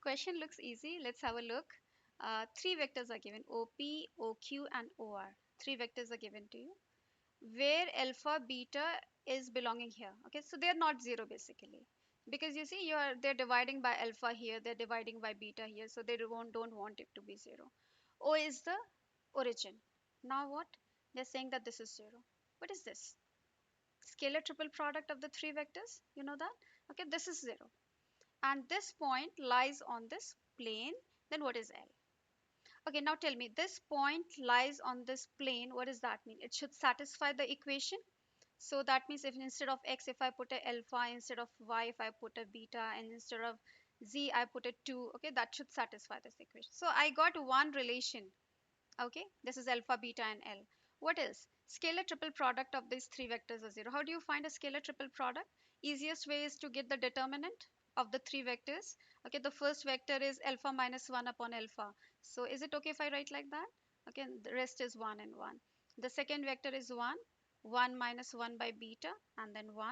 Question looks easy. Let's have a look. Three vectors are given: OP, OQ, and OR. Three vectors are given to you, where alpha, beta is belonging here. Okay, so they are not zero basically, because you see, they're dividing by alpha here, they're dividing by beta here, so they don't want it to be zero. O is the origin. Now what? They're saying that this is zero. What is this? Scalar triple product of the three vectors. You know that? Okay, this is zero, and this point lies on this plane. Then what is L? Okay, now tell me, this point lies on this plane. What does that mean? It should satisfy the equation. So that means, if instead of x, if I put a alpha, instead of y, if I put a beta, and instead of z, I put a 2, okay, that should satisfy this equation. So I got one relation. Okay, this is alpha, beta, and L. What else? Scalar triple product of these three vectors is zero. How do you find a scalar triple product? Easiest way is to get the determinant of the three vectors. Okay, the first vector is alpha minus 1 upon alpha. So is it okay if I write like that? Okay, the rest is 1 and 1. The second vector is 1, 1 minus 1 by beta, and then 1,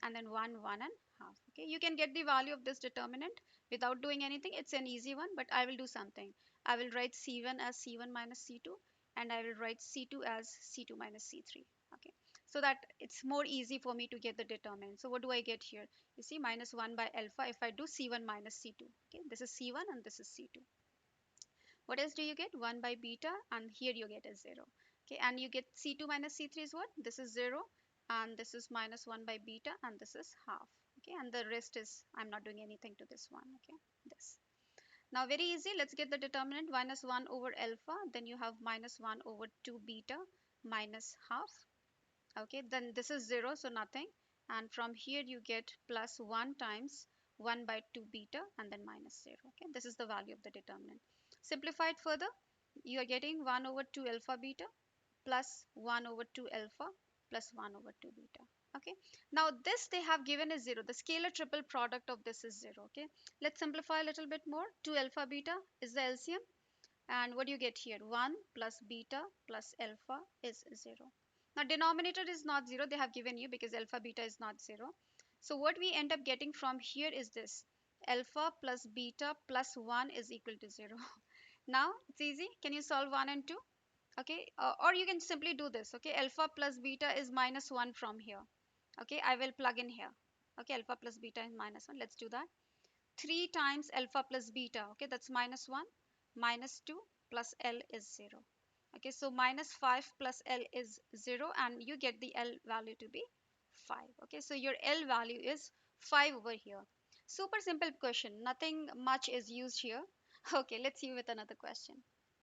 and then 1, 1 and half. Okay, you can get the value of this determinant without doing anything. It's an easy one, but I will do something. I will write C1 as C1 minus C2, and I will write C2 as C2 minus C3. Okay, so that it's more easy for me to get the determinant. So what do I get here? You see, minus 1 by alpha. If I do C1 minus C2, okay, this is C1 and this is C2. What else do you get? 1 by beta, and here you get a 0. Okay, and you get C2 minus C3 is what? This is 0, and this is minus 1 by beta, and this is half. Okay, and the rest is, I'm not doing anything to this one. Okay, this. Now very easy, let's get the determinant. Minus 1 over alpha, then you have minus 1 over 2 beta minus half. Okay, then this is 0, so nothing, and from here you get plus 1 times 1 by 2 beta, and then minus 0. Okay, this is the value of the determinant. Simplified further, you are getting 1 over 2 alpha beta plus 1 over 2 alpha plus 1 over 2 beta. Okay, now this they have given is 0. The scalar triple product of this is 0. Okay, let's simplify a little bit more. 2 alpha beta is the LCM, and what do you get here? 1 plus beta plus alpha is 0. Now denominator is not 0, they have given you, because alpha beta is not 0. So what we end up getting from here is this: alpha plus beta plus 1 is equal to 0. Now it's easy. Can you solve 1 and 2? Okay, or you can simply do this. Okay, alpha plus beta is minus 1 from here. Okay, I will plug in here. Okay, alpha plus beta is minus 1. Let's do that. 3 times alpha plus beta, okay, that's minus 1, minus 2 plus L is 0. Okay, so minus 5 plus L is 0, and you get the L value to be 5. Okay, so your L value is 5 over here. Super simple question, nothing much is used here. Okay, let's see with another question.